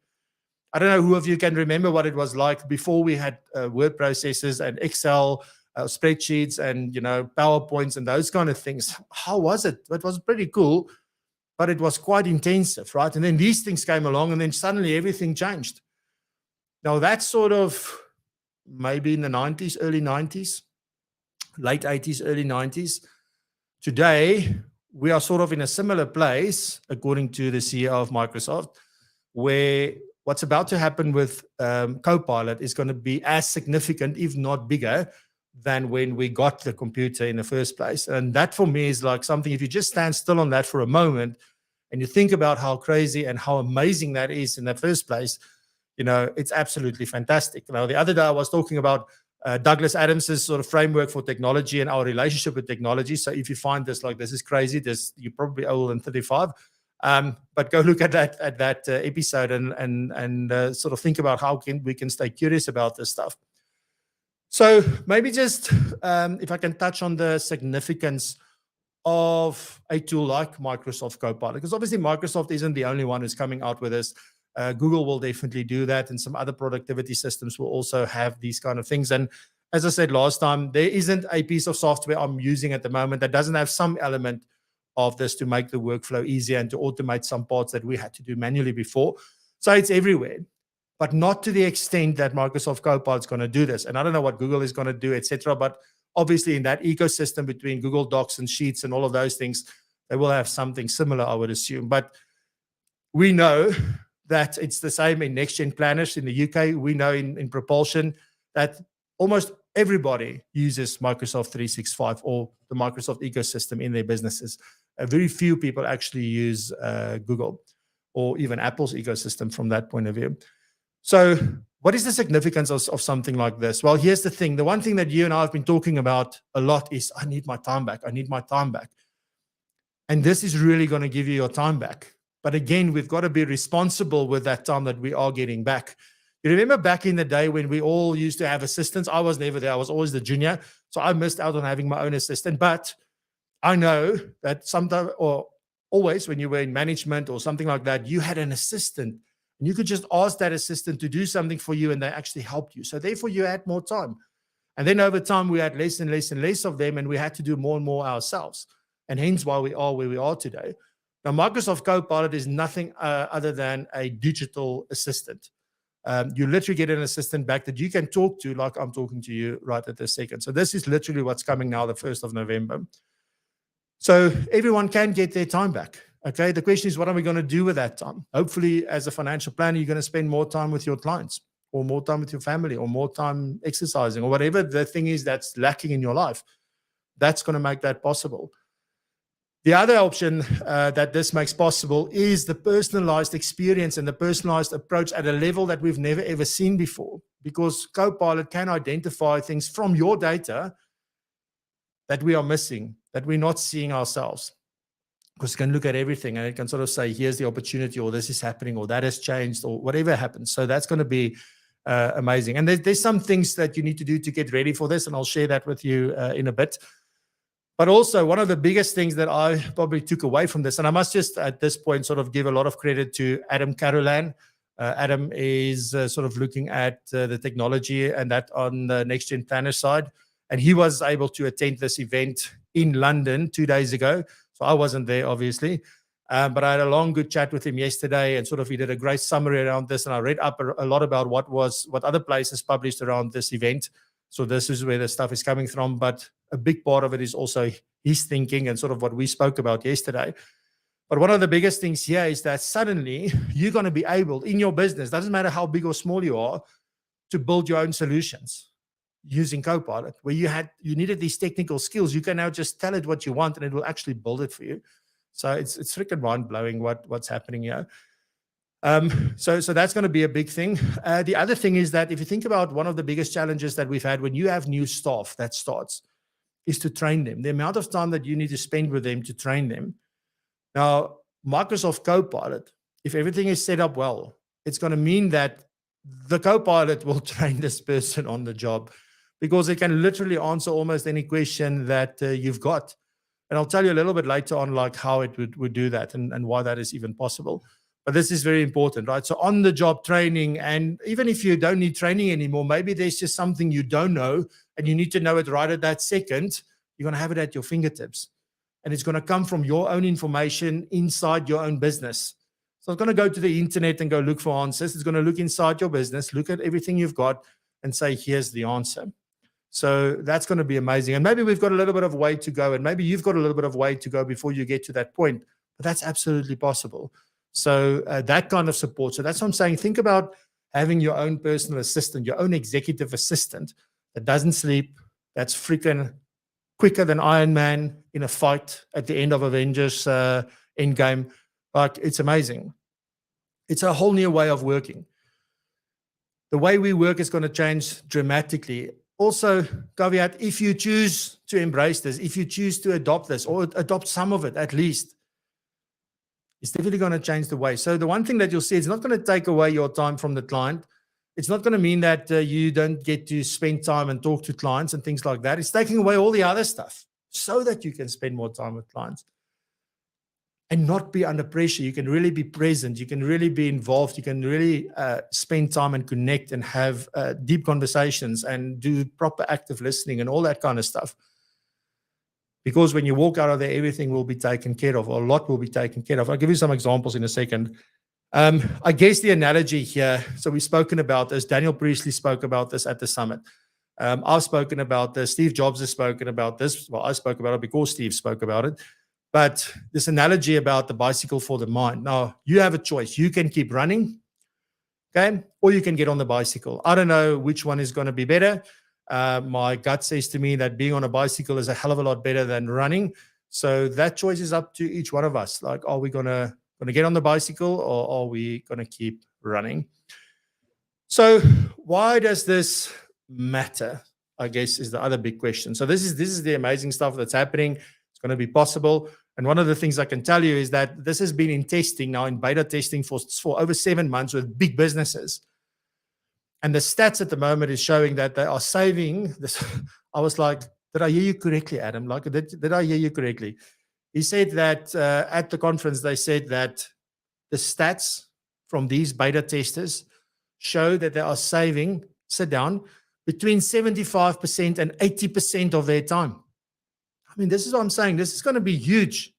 I don't know who of you can remember what it was like before we had word processors and Excel spreadsheets and, PowerPoints and those kind of things. How was it? It was pretty cool, but it was quite intensive, right? And then these things came along, and then suddenly everything changed. Now that's sort of maybe in the 90s, early 90s, late 80s, early 90s. Today, we are sort of in a similar place, according to the CEO of Microsoft, where what's about to happen with Copilot is going to be as significant, if not bigger, than when we got the computer in the first place. And that for me is like something, if you just stand still on that for a moment and you think about how crazy and how amazing that is in the first place, it's absolutely fantastic. Now, the other day I was talking about Douglas Adams's sort of framework for technology and our relationship with technology. So if you find this like, this is crazy, you're probably older than 35. But go look at that episode and sort of think about how we can stay curious about this stuff. So maybe just if I can touch on the significance of a tool like Microsoft Copilot, because obviously Microsoft isn't the only one who's coming out with this. Google will definitely do that, and some other productivity systems will also have these kind of things. And as I said last time, there isn't a piece of software I'm using at the moment that doesn't have some element of this to make the workflow easier and to automate some parts that we had to do manually before. So it's everywhere, but not to the extent that Microsoft Copilot is going to do this. And I don't know what Google is going to do, etc. But obviously in that ecosystem between Google Docs and Sheets and all of those things, they will have something similar, I would assume. But we know that it's the same in next-gen planners in the UK. We know in PROpulsion that almost everybody uses Microsoft 365 or the Microsoft ecosystem in their businesses. Very few people actually use Google or even Apple's ecosystem from that point of view. So what is the significance of something like this? Well, here's the thing. The one thing that you and I have been talking about a lot is, I need my time back. I need my time back. And this is really going to give you your time back. But again, we've got to be responsible with that time that we are getting back. You remember back in the day when we all used to have assistants? I was never there. I was always the junior. So I missed out on having my own assistant. But I know that sometimes or always when you were in management or something like that, you had an assistant. And you could just ask that assistant to do something for you and they actually helped you. So therefore, you had more time. And then over time, we had less and less and less of them, and we had to do more and more ourselves. And hence why we are where we are today. Now, Microsoft Copilot is nothing other than a digital assistant. You literally get an assistant back that you can talk to like I'm talking to you right at this second. So this is literally what's coming now, the 1st of November. So everyone can get their time back. Okay, the question is, what are we going to do with that time? Hopefully, as a financial planner, you're going to spend more time with your clients or more time with your family or more time exercising or whatever the thing is that's lacking in your life. That's going to make that possible. The other option that this makes possible is the personalized experience and the personalized approach at a level that we've never ever seen before, because Copilot can identify things from your data that we are missing, that we're not seeing ourselves. Because it can look at everything and it can sort of say, here's the opportunity, or this is happening, or that has changed, or whatever happens. So that's going to be amazing. And there's some things that you need to do to get ready for this, and I'll share that with you in a bit. But also, one of the biggest things that I probably took away from this, and I must just at this point sort of give a lot of credit to Adam Carolan. Adam is sort of looking at the technology and that on the Next Gen Planner side. And he was able to attend this event in London 2 days ago. So I wasn't there, obviously. But I had a long, good chat with him yesterday, and sort of he did a great summary around this. And I read up a lot about what other places published around this event. So this is where the stuff is coming from. But a big part of it is also his thinking and sort of what we spoke about yesterday. But one of the biggest things here is that suddenly you're going to be able, in your business, doesn't matter how big or small you are, to build your own solutions using Copilot, where you needed these technical skills. You can now just tell it what you want and it will actually build it for you. So it's freaking mind-blowing what's happening here. So that's going to be a big thing. The other thing is that if you think about one of the biggest challenges that we've had when you have new staff that starts, is to train them. The amount of time that you need to spend with them to train them. Now, Microsoft Copilot, if everything is set up well, it's going to mean that the Copilot will train this person on the job, because it can literally answer almost any question that you've got. And I'll tell you a little bit later on like how it would do that and why that is even possible. But this is very important, right? So on the job training, and even if you don't need training anymore, maybe there's just something you don't know and you need to know it right at that second, you're going to have it at your fingertips. And it's going to come from your own information inside your own business. So it's going to go to the internet and go look for answers. It's going to look inside your business, look at everything you've got and say, here's the answer. So that's going to be amazing. And maybe we've got a little bit of way to go, and maybe you've got a little bit of way to go before you get to that point, but that's absolutely possible. So that kind of support. So that's what I'm saying. Think about having your own personal assistant, your own executive assistant that doesn't sleep, that's freaking quicker than Iron Man in a fight at the end of Avengers Endgame. Like, it's amazing. It's a whole new way of working. The way we work is going to change dramatically. Also, caveat, if you choose to embrace this, if you choose to adopt this or adopt some of it at least, it's definitely going to change the way. So the one thing that you'll see, it's not going to take away your time from the client. It's not going to mean that you don't get to spend time and talk to clients and things like that. It's taking away all the other stuff so that you can spend more time with clients and not be under pressure. You can really be present. You can really be involved. You can really spend time and connect and have deep conversations and do proper active listening and all that kind of stuff. Because when you walk out of there, everything will be taken care of, or a lot will be taken care of. I'll give you some examples in a second. I guess the analogy here, so we've spoken about this. Daniel Priestley spoke about this at the summit. I've spoken about this. Steve Jobs has spoken about this. Well, I spoke about it because Steve spoke about it. But this analogy about the bicycle for the mind. Now, you have a choice. You can keep running, okay, or you can get on the bicycle. I don't know which one is going to be better. My gut says to me that being on a bicycle is a hell of a lot better than running. So that choice is up to each one of us. Like, are we going to get on the bicycle, or are we going to keep running? So why does this matter, I guess, is the other big question. So this is the amazing stuff that's happening. It's going to be possible. And one of the things I can tell you is that this has been in testing now, in beta testing for over 7 months with big businesses. And the stats at the moment is showing that they are saving this. I was like, did I hear you correctly, Adam? Like, did I hear you correctly? He said that at the conference, they said that the stats from these beta testers show that they are saving, sit down, between 75% and 80% of their time. I mean, this is what I'm saying. This is going to be huge.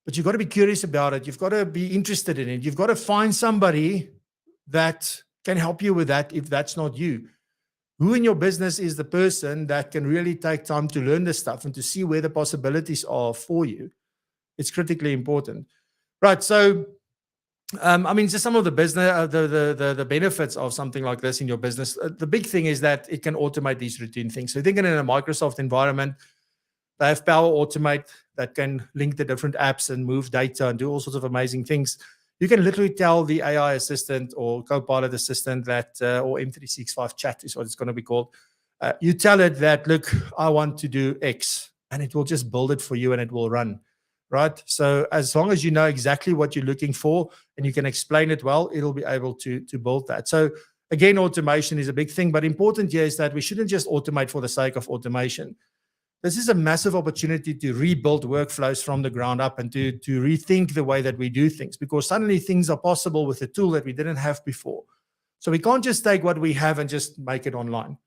But you've got to be curious about it. You've got to be interested in it. You've got to find somebody that can help you with that if that's not you. Who in your business is the person that can really take time to learn this stuff and to see where the possibilities are for you? It's critically important. Right. So, I mean, just some of the business, the benefits of something like this in your business. The big thing is that it can automate these routine things. So thinking in a Microsoft environment, they have Power Automate that can link the different apps and move data and do all sorts of amazing things. You can literally tell the AI assistant or Copilot assistant that, or M365 Chat is what it's going to be called. You tell it that, look, I want to do X, and it will just build it for you and it will run, right? So as long as you know exactly what you're looking for and you can explain it well, it'll be able to build that. So again, automation is a big thing, but important here is that we shouldn't just automate for the sake of automation. This is a massive opportunity to rebuild workflows from the ground up and to rethink the way that we do things, because suddenly things are possible with a tool that we didn't have before. So we can't just take what we have and just make it online.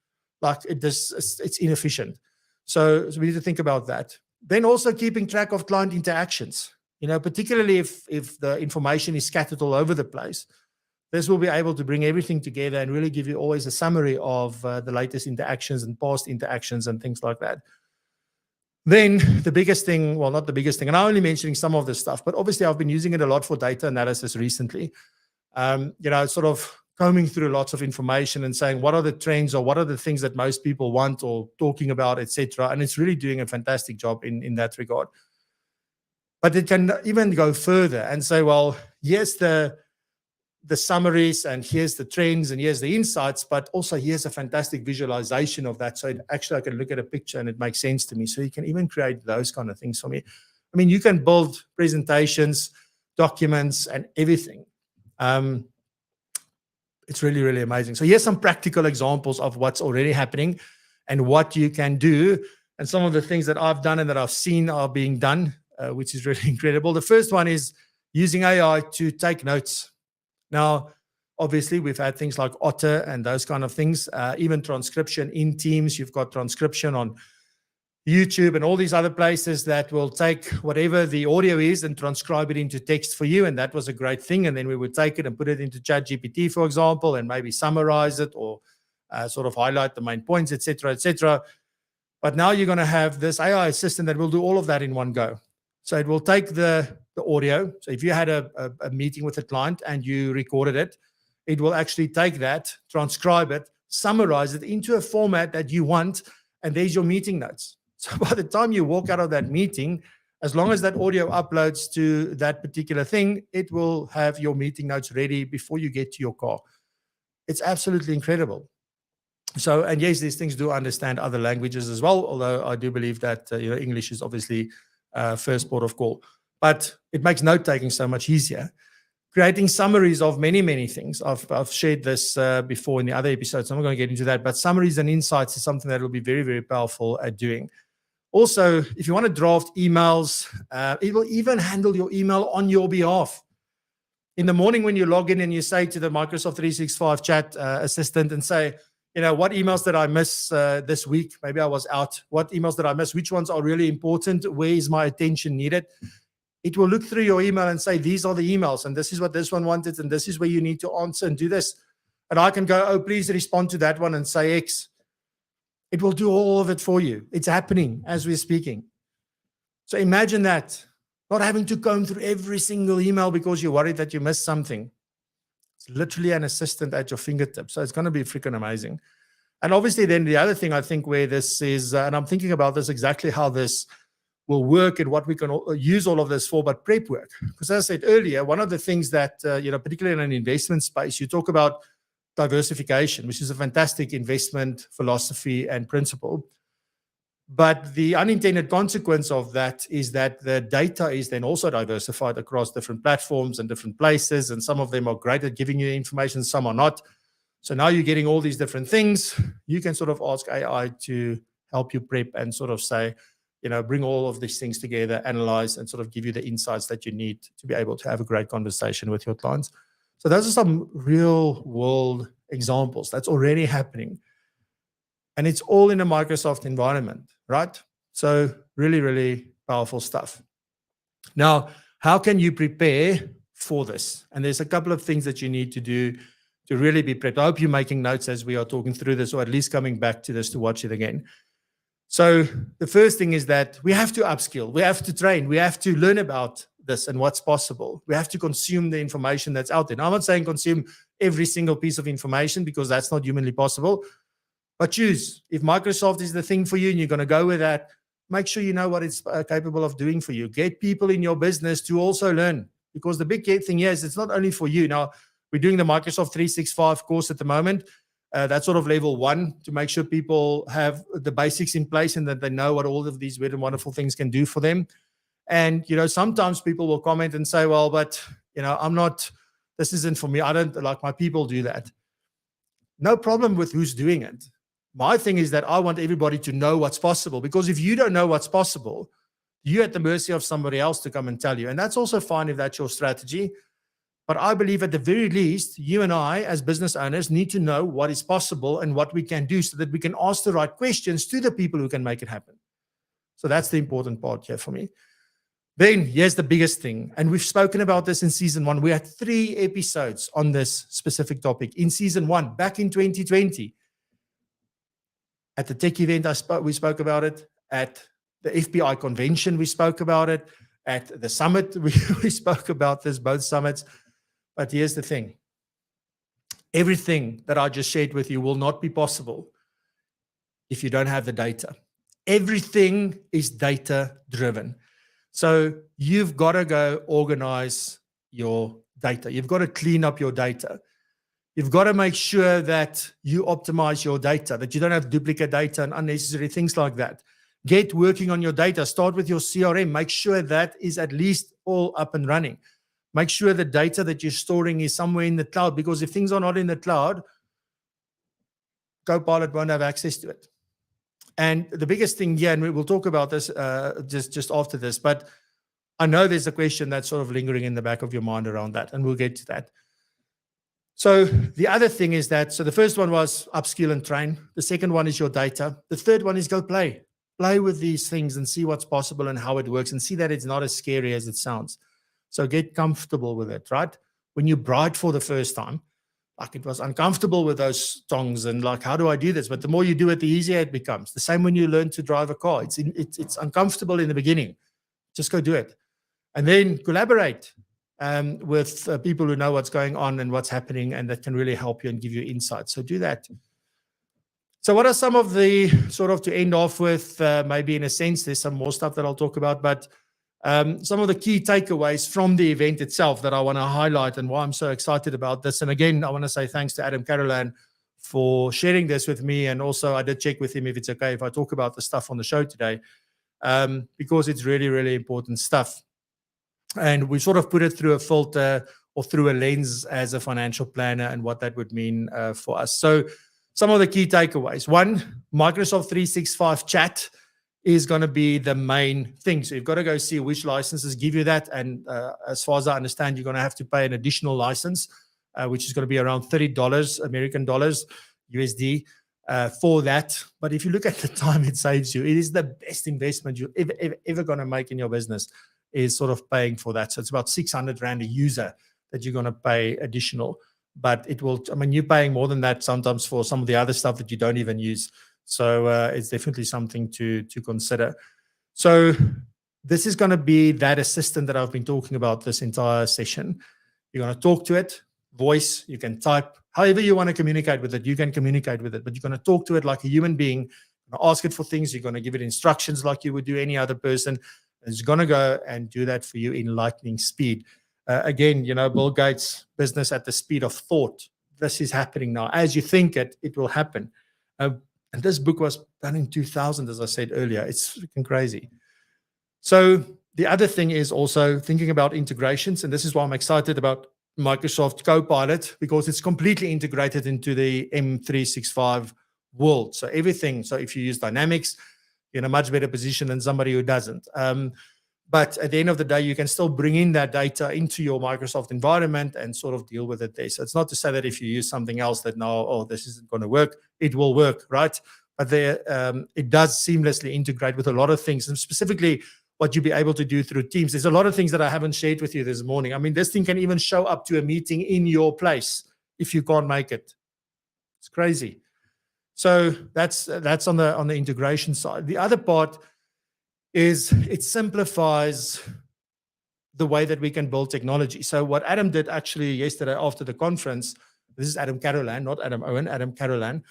Like it's inefficient. So we need to think about that. Then also keeping track of client interactions, particularly if the information is scattered all over the place. This will be able to bring everything together and really give you always a summary of the latest interactions and past interactions and things like that. Then the biggest thing, well, not the biggest thing, and I'm only mentioning some of this stuff, but obviously I've been using it a lot for data analysis recently. Sort of combing through lots of information and saying what are the trends or what are the things that most people want or talking about, etc. And it's really doing a fantastic job in that regard. But it can even go further and say, well, here's the summaries and here's the trends and here's the insights, but also here's a fantastic visualization of that. So I can look at a picture and it makes sense to me. So you can even create those kind of things for me. I mean, you can build presentations, documents, and everything. It's really, really amazing. So here's some practical examples of what's already happening and what you can do and some of the things that I've done and that I've seen are being done, which is really incredible. The first one is using AI to take notes. Now, obviously, we've had things like Otter and those kind of things, even transcription in Teams. You've got transcription on YouTube and all these other places that will take whatever the audio is and transcribe it into text for you. And that was a great thing. And then we would take it and put it into ChatGPT, for example, and maybe summarize it or sort of highlight the main points, etc., etc. But now you're going to have this AI assistant that will do all of that in one go. So it will take the audio. So if you had a meeting with a client and you recorded it, it will actually take that, transcribe it, summarize it into a format that you want, and there's your meeting notes. So by the time you walk out of that meeting, as long as that audio uploads to that particular thing, it will have your meeting notes ready before you get to your car. It's absolutely incredible. So, and yes, these things do understand other languages as well, although I do believe that English is obviously first port of call. But it makes note-taking so much easier. Creating summaries of many, many things. I've shared this before in the other episodes. I'm not going to get into that, but summaries and insights is something that will be very, very powerful at doing. Also, if you want to draft emails, it will even handle your email on your behalf. In the morning when you log in and you say to the Microsoft 365 Chat assistant and say, what emails did I miss this week? Maybe I was out. What emails did I miss? Which ones are really important? Where is my attention needed? It will look through your email and say, these are the emails, and this is what this one wanted, and this is where you need to answer and do this. And I can go, oh, please respond to that one and say X. It will do all of it for you. It's happening as we're speaking. So imagine that, not having to comb through every single email because you're worried that you missed something. It's literally an assistant at your fingertips. So it's going to be freaking amazing. And obviously then the other thing I think where this is, and I'm thinking about this exactly how this will work and what we can use all of this for, but prep work. Because as I said earlier, one of the things that, particularly in an investment space, you talk about diversification, which is a fantastic investment philosophy and principle. But the unintended consequence of that is that the data is then also diversified across different platforms and different places. And some of them are great at giving you information, some are not. So now you're getting all these different things. You can sort of ask AI to help you prep and sort of say, bring all of these things together, analyze, and sort of give you the insights that you need to be able to have a great conversation with your clients. So those are some real world examples that's already happening. And it's all in a Microsoft environment, right? So really, really powerful stuff. Now, how can you prepare for this? And there's a couple of things that you need to do to really be prepped. I hope you're making notes as we are talking through this, or at least coming back to this to watch it again. So the first thing is that we have to upskill, we have to train, we have to learn about this and what's possible. We have to consume the information that's out there. Now, I'm not saying consume every single piece of information because that's not humanly possible, but choose. If Microsoft is the thing for you and you're going to go with that, make sure you know what it's capable of doing for you. Get people in your business to also learn, because the big thing here is it's not only for you. Now, we're doing the Microsoft 365 course at the moment. That's sort of level 1 to make sure people have the basics in place and that they know what all of these weird and wonderful things can do for them. And, sometimes people will comment and say, well, but, this isn't for me. I don't like my people do that. No problem with who's doing it. My thing is that I want everybody to know what's possible, because if you don't know what's possible, you're at the mercy of somebody else to come and tell you. And that's also fine if that's your strategy. But I believe at the very least, you and I as business owners need to know what is possible and what we can do so that we can ask the right questions to the people who can make it happen. So that's the important part here for me. Then here's the biggest thing. And we've spoken about this in season 1. We had 3 episodes on this specific topic in season 1, back in 2020. At the tech event, we spoke about it. At the FBI convention, we spoke about it. At the summit, we spoke about this, both summits. But here's the thing. Everything that I just shared with you will not be possible if you don't have the data. Everything is data-driven. So you've got to go organize your data. You've got to clean up your data. You've got to make sure that you optimize your data, that you don't have duplicate data and unnecessary things like that. Get working on your data. Start with your CRM. Make sure that is at least all up and running. Make sure the data that you're storing is somewhere in the cloud, because if things are not in the cloud, Copilot won't have access to it. And the biggest thing here, and we'll talk about this just after this, but I know there's a question that's sort of lingering in the back of your mind around that, and we'll get to that. So the other thing is that, so the first one was upskill and train. The second one is your data. The third one is go play. Play with these things and see what's possible and how it works, and see that it's not as scary as it sounds. So get comfortable with it, right? When you bride for the first time, like it was uncomfortable with those tongs and like, how do I do this? But the more you do it, the easier it becomes. The same when you learn to drive a car. It's uncomfortable in the beginning. Just go do it. And then collaborate with people who know what's going on and what's happening, and that can really help you and give you insight. So do that. So what are some of the, sort of to end off with, maybe in a sense, there's some more stuff that I'll talk about, but some of the key takeaways from the event itself that I want to highlight and why I'm so excited about this. And again, I want to say thanks to Adam Carolan for sharing this with me. And also I did check with him if it's okay if I talk about the stuff on the show today, because it's really, really important stuff. And we sort of put it through a filter or through a lens as a financial planner and what that would mean for us. So some of the key takeaways. One, Microsoft 365 Chat is going to be the main thing. So you've got to go see which licenses give you that. And as far as I understand, you're going to have to pay an additional license, which is going to be around $30 American dollars, USD, for that. But if you look at the time it saves you, it is the best investment you're ever going to make in your business, is sort of paying for that. So it's about 600 Rand a user that you're going to pay additional. But it will, I mean, you're paying more than that sometimes for some of the other stuff that you don't even use. So it's definitely something to consider. So this is going to be that assistant that I've been talking about this entire session. You're going to talk to it, voice, you can type, however you want to communicate with it, you can communicate with it, but you're going to talk to it like a human being, you're going to ask it for things, you're going to give it instructions like you would do any other person. It's going to go and do that for you in lightning speed. Again, you know, Bill Gates' business at the speed of thought. This is happening now. As you think it, it will happen. And this book was done in 2000, as I said earlier. It's freaking crazy. So the other thing is also thinking about integrations. And this is why I'm excited about Microsoft Copilot, because it's completely integrated into the M365 world. So everything. So if you use Dynamics, you're in a much better position than somebody who doesn't. But at the end of the day, you can still bring in that data into your Microsoft environment and sort of deal with it there. So it's not to say that if you use something else that now, oh, this isn't going to work. It will work, right? But there, it does seamlessly integrate with a lot of things, and specifically what you'll be able to do through Teams. There's a lot of things that I haven't shared with you this morning. I mean, this thing can even show up to a meeting in your place if you can't make it. It's crazy. So that's on the integration side. The other part is it simplifies the way that we can build technology. So what Adam did actually yesterday after the conference, this is Adam Carolan, not Adam Owen, Adam Carolan,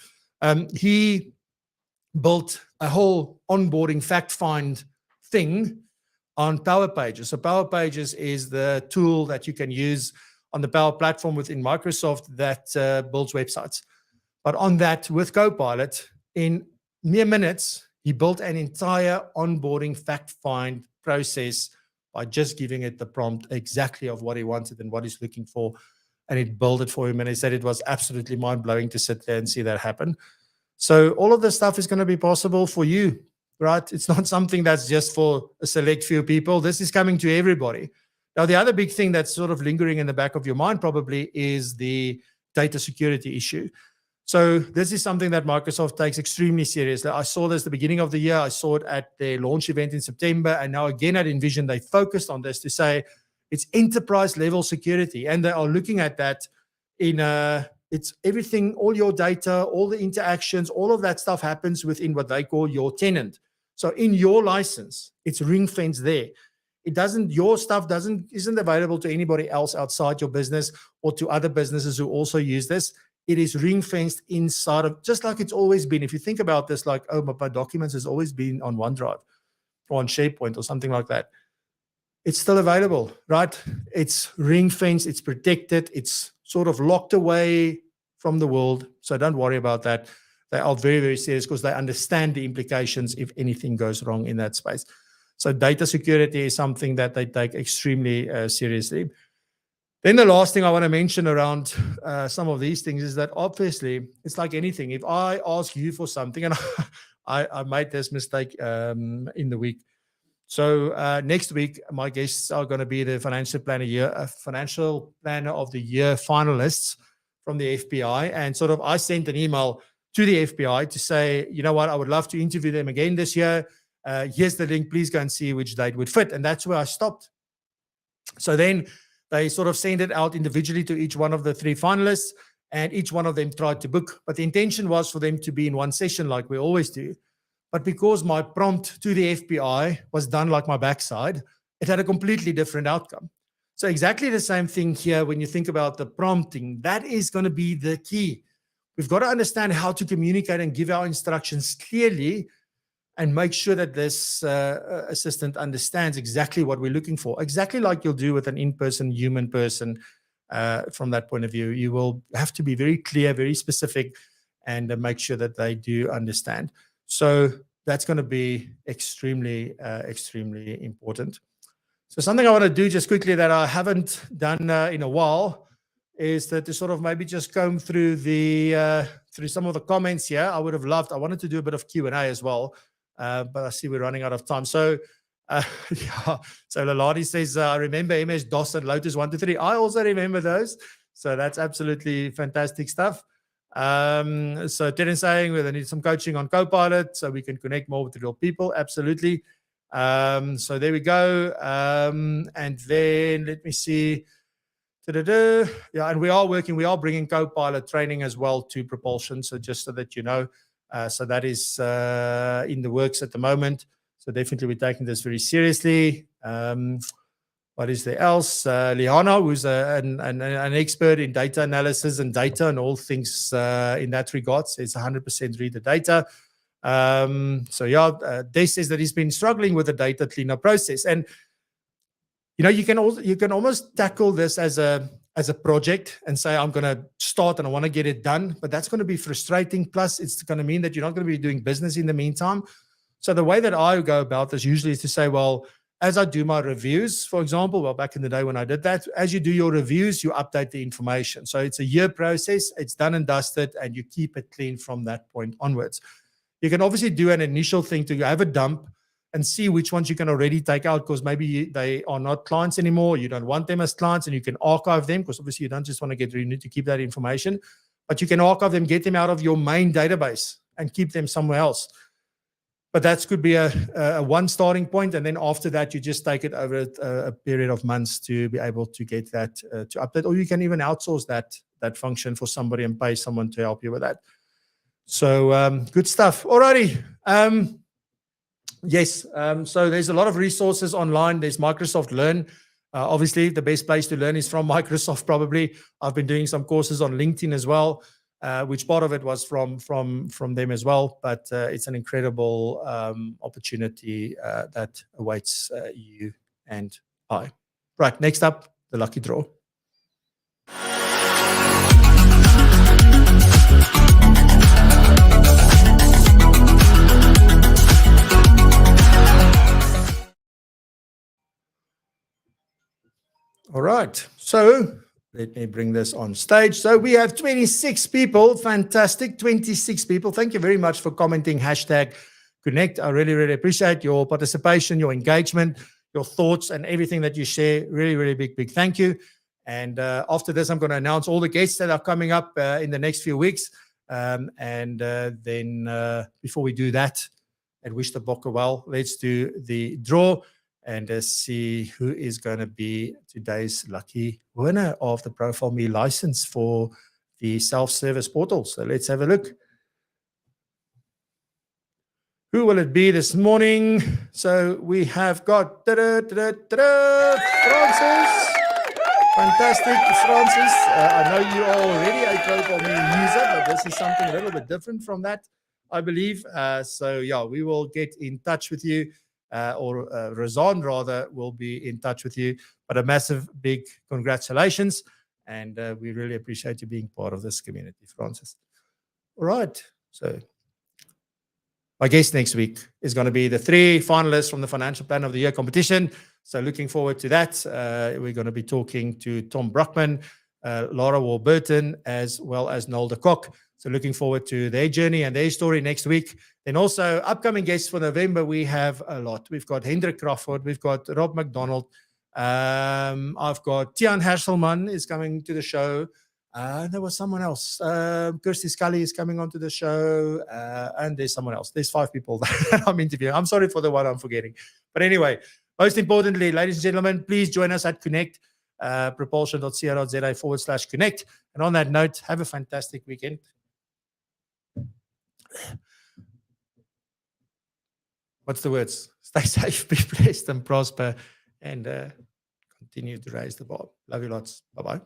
he built a whole onboarding fact find thing on Power Pages. So Power Pages is the tool that you can use on the Power Platform within Microsoft that builds websites. But on that, with Copilot, in mere minutes, he built an entire onboarding fact find process by just giving it the prompt exactly of what he wanted and what he's looking for. And it built it for him. And he said it was absolutely mind blowing to sit there and see that happen. So all of this stuff is going to be possible for you, right? It's not something that's just for a select few people. This is coming to everybody. Now, the other big thing that's sort of lingering in the back of your mind probably is the data security issue. So this is something that Microsoft takes extremely seriously. I saw this at the beginning of the year. I saw it at their launch event in September. And now again at Envision, they focused on this to say it's enterprise level security. And they are looking at that in it's everything, all your data, all the interactions, all of that stuff happens within what they call your tenant. So in your license, it's ring fenced there. It doesn't, your stuff isn't available to anybody else outside your business or to other businesses who also use this. It is ring fenced inside of, just like it's always been. If you think about this, like, oh, my documents has always been on OneDrive or on SharePoint or something like that. It's still available, right? It's ring fenced, it's protected, it's sort of locked away from the world. So don't worry about that. They are very, very serious because they understand the implications if anything goes wrong in that space. So data security is something that they take extremely seriously. Then the last thing I want to mention around some of these things is that obviously it's like anything. If I ask you for something, and I made this mistake in the week. So next week, my guests are going to be the financial planner of the year finalists from the FBI. And sort of I sent an email to the FBI to say, you know what, I would love to interview them again this year. Here's the link. Please go and see which date would fit. And that's where I stopped. So then they sort of send it out individually to each one of the 3 finalists, and each one of them tried to book. But the intention was for them to be in one session like we always do. But because my prompt to the FBI was done like my backside, it had a completely different outcome. So exactly the same thing here when you think about the prompting. That is going to be the key. We've got to understand how to communicate and give our instructions clearly and make sure that this assistant understands exactly what we're looking for, exactly like you'll do with an in-person human person. From that point of view, you will have to be very clear, very specific, and make sure that they do understand. So that's going to be extremely, extremely important. So something I want to do just quickly that I haven't done in a while is that to sort of maybe just comb through through some of the comments here. I wanted to do a bit of Q&A as well, but I see we're running out of time. So yeah. So Laladi says, I remember MS-DOS and Lotus 123. I also remember those. So that's absolutely fantastic stuff. So Terence saying we need some coaching on Copilot so we can connect more with real people. Absolutely. So there we go. And then let me see. Yeah, and we are bringing Copilot training as well to PROpulsion. So just so that you know, so that is in the works at the moment. So definitely we're taking this very seriously. What is there else? Liana, who's an expert in data analysis and data and all things in that regard, says 100% read the data. So yeah, Des says that he's been struggling with the data cleanup process. And you know, you can almost tackle this as a project and say, I'm going to start and I want to get it done, but that's going to be frustrating. Plus, it's going to mean that you're not going to be doing business in the meantime. So the way that I go about this usually is to say, well, as I do my reviews, for example, well, back in the day when I did that, as you do your reviews, you update the information. So it's a year process, it's done and dusted, and you keep it clean from that point onwards. You can obviously do an initial thing to have a dump and see which ones you can already take out, because maybe they are not clients anymore. You don't want them as clients, and you can archive them, because obviously you don't just want to you need to keep that information, but you can archive them, get them out of your main database and keep them somewhere else. But that could be a one starting point. And then after that, you just take it over a period of months to be able to get that to update. Or you can even outsource that function for somebody and pay someone to help you with that. So good stuff. Alrighty. Yes. So there's a lot of resources online. There's Microsoft Learn. Obviously, the best place to learn is from Microsoft, probably. I've been doing some courses on LinkedIn as well. Which part of it was from them as well, but it's an incredible opportunity that awaits you and I. Right, next up, the lucky draw. All right, so let me bring this on stage. So we have 26 people. Fantastic. 26 people. Thank you very much for commenting. #connect. I really, really appreciate your participation, your engagement, your thoughts, and everything that you share. Really, really big thank you. And after this, I'm going to announce all the guests that are coming up in the next few weeks. Then before we do that, and wish the bokker well, let's do the draw and see who is going to be today's lucky winner of the ProfileMe license for the self-service portal. So let's have a look. Who will it be this morning? So we have got Francis. Fantastic, Francis. I know you are already a ProfileMe user, but this is something a little bit different from that, I believe. So yeah, we will get in touch with you. Or Rizanne rather will be in touch with you. But a massive, big congratulations. And we really appreciate you being part of this community, Francis. All right. So my guest next week is going to be the 3 finalists from the Financial Plan of the Year competition. So looking forward to that. We're going to be talking to Tom Brockman, Laura Warburton, as well as Noel de Kock. So looking forward to their journey and their story next week. Then also upcoming guests for November, we have a lot. We've got Hendrik Crawford, we've got Rob McDonald. I've got Tian Herselman is coming to the show. There was someone else. Kirsty Scully is coming onto the show. And there's someone else. There's 5 people that I'm interviewing. I'm sorry for the one I'm forgetting. But anyway, most importantly, ladies and gentlemen, please join us at Connect, propulsion.co.za/connect. And on that note, have a fantastic weekend. What's the words? Stay safe, be blessed, and prosper, and continue to raise the bar. Love you lots. Bye-bye.